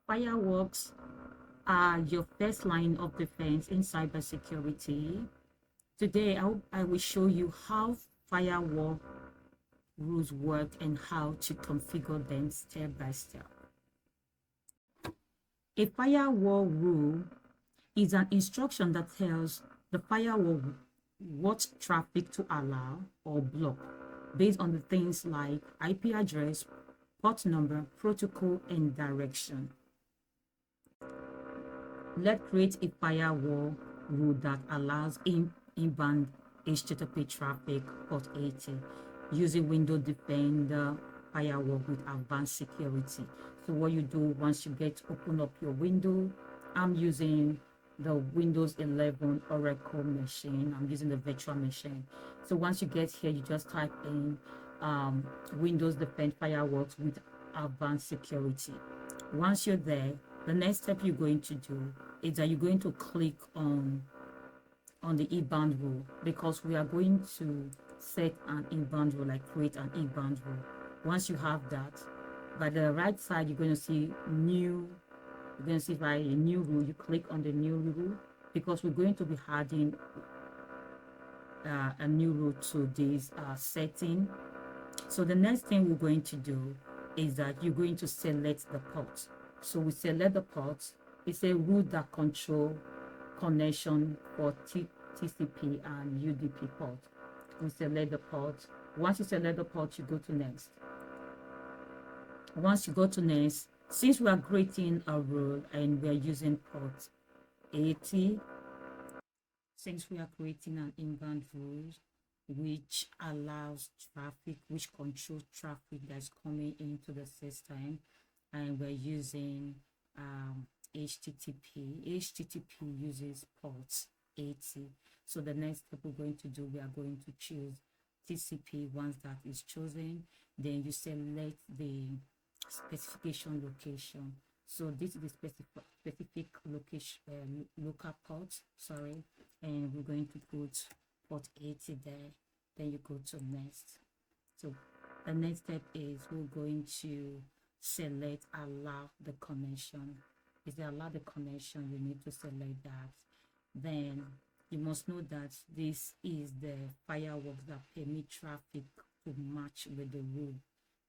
Firewalls are your first line of defense in cybersecurity. Today, I will show you how firewall rules work and how to configure them step by step. A firewall rule is an instruction that tells the firewall what traffic to allow or block based on the things like IP address, port number, protocol, and direction. Let's create a firewall rule that allows inbound HTTP traffic port 80 using Windows Defender Firewall with advanced security. So what you do once you open up your window, I'm using the Windows 11 Oracle machine. I'm using the virtual machine. So once you get here, you just type in Windows Defender Firewall with advanced security. Once you're there, the next step you're going to do is that you're going to click on the inbound rule, because we are going to set an inbound rule, like create an inbound rule. Once you have that, by the right side, you're going to see new. You're going to see by a new rule. You click on the new rule, because we're going to be adding a new rule to this setting. So the next thing we're going to do is that you're going to select the port. So we select the port. It's a rule that control connection for TCP and UDP port. We select the port. Once you select the port, you go to next. Once you go to next, since we are creating a rule and we are using port 80, since we are creating an inbound rule which allows traffic, which controls traffic that's coming into the system, and we're using HTTP uses port 80. So the next step we're going to do, we are going to choose TCP. Once that is chosen, then you select the specification location. So this is the specific location, local port, sorry, and we're going to put port 80 there. Then you go to next. So the next step is we're going to select allow the connection. If you allow the connection, you need to select that. Then you must know that this is the firewall that permit traffic to match with the rule.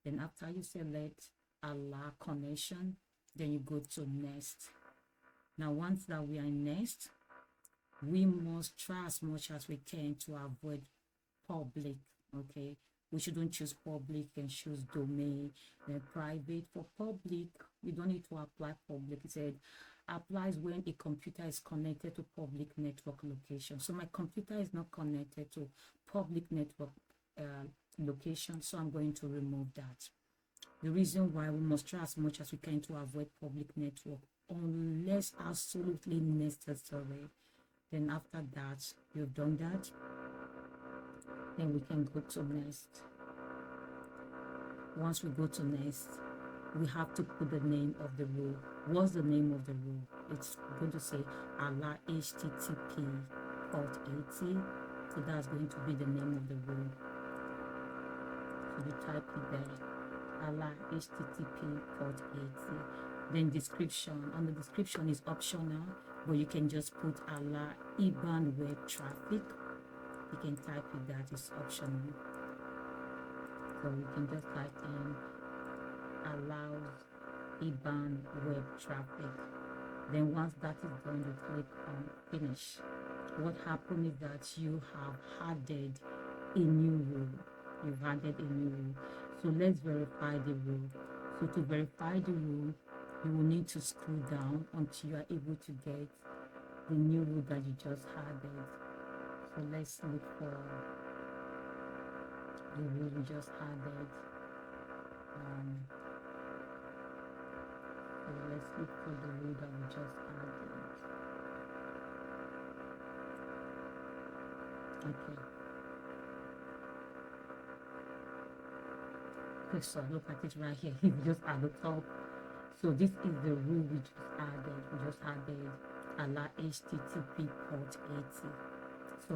Then after you select allow connection, then you go to next. Now once that we are in next, we must try as much as we can to avoid public. Okay, we shouldn't choose public and choose domain and private. For public, we don't need to apply public. It said applies when a computer is connected to public network location. So my computer is not connected to public network location, so I'm going to remove that. The reason why we must try as much as we can to avoid public network unless absolutely necessary. Then after that, you've done that, then we can go to next. Once we go to next, we have to put the name of the rule. What's the name of the rule? It's going to say allow HTTP port 80. So that's going to be the name of the rule. So you type it there, allow HTTP port 80. Then description. On the description is optional, but you can just put allow inbound web traffic. You can type it, that is optional. So you can just type in allows inbound web traffic. Then once that is done, you click on finish. What happened is that you have added a new rule. You've added a new rule. So let's verify the rule. So to verify the rule, you will need to scroll down until you are able to get the new rule that you just added. So let's look for the rule we just added. So let's look for the rule that we just added. Okay. Okay, so look at it right here. It's just at the top. So this is the rule we just added. We just added allow HTTP port 80. So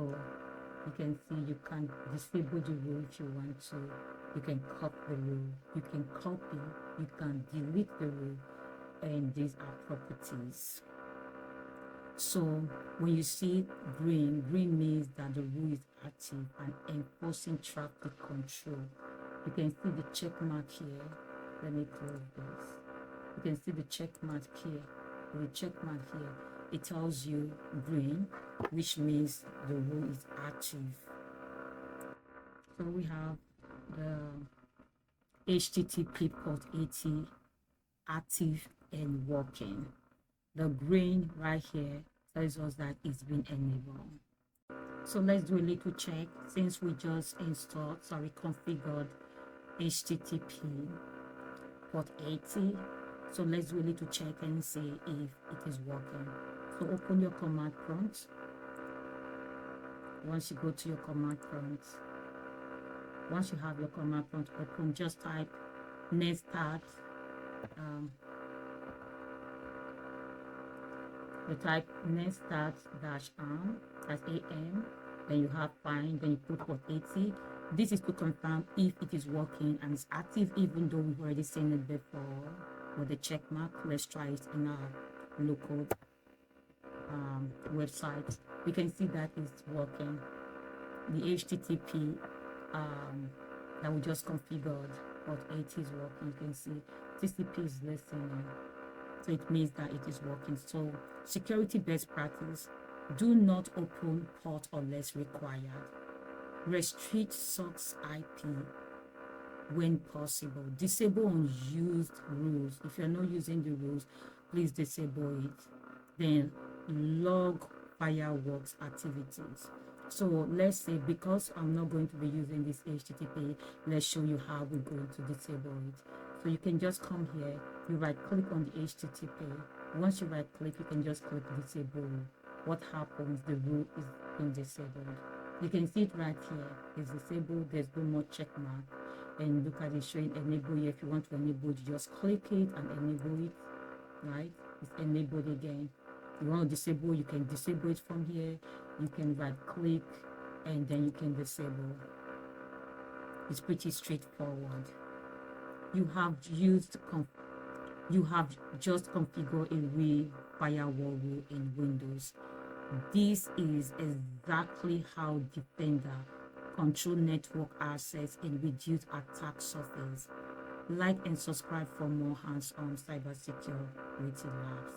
you can see you can disable the rule if you want to. You can copy the rule. You can copy. You can delete the rule. and these are properties. So when you see green means that the rule is active and enforcing traffic control. You can see the check mark here. Let me close this. You can see the check mark here. The check mark here, it tells you green, which means the rule is active. So we have the HTTP port 80 active and working. The green right here tells us that it's been enabled. So let's do a little check since we just configured HTTP port 80. So let's do a little check and see if it is working. So open your command prompt. Once you go to your command prompt, once you have your command prompt open, just type netstart. You type netstart -am, that's AM, then you have find, then you put port 80. This is to confirm if it is working and it's active, even though we've already seen it before with the check mark. Let's try it in our local website. We can see that it's working. The HTTP that we just configured, port 80 is working. You can see TCP is listening, so it means that it is working. So security best practice: do not open port unless required. Restrict source IP when possible. Disable unused rules. If you're not using the rules, please disable it. Then log firewalls activities. So let's say, because I'm not going to be using this HTTP, let's show you how we're going to disable it. So you can just come here, you right click on the HTTP. Once you right click, you can just click disable. What happens? The rule is being disabled. You can see it right here. It's disabled. There's no more check mark. And look at it showing enable here. If you want to enable it, just click it and enable it. Right? It's enabled again. You want to disable, you can disable it from here. You can right click and then you can disable. It's pretty straightforward. You have just configured a real firewall rule in Windows. This is exactly how Defender control network access and reduce attack surface. Like and subscribe for more hands-on cybersecurity labs.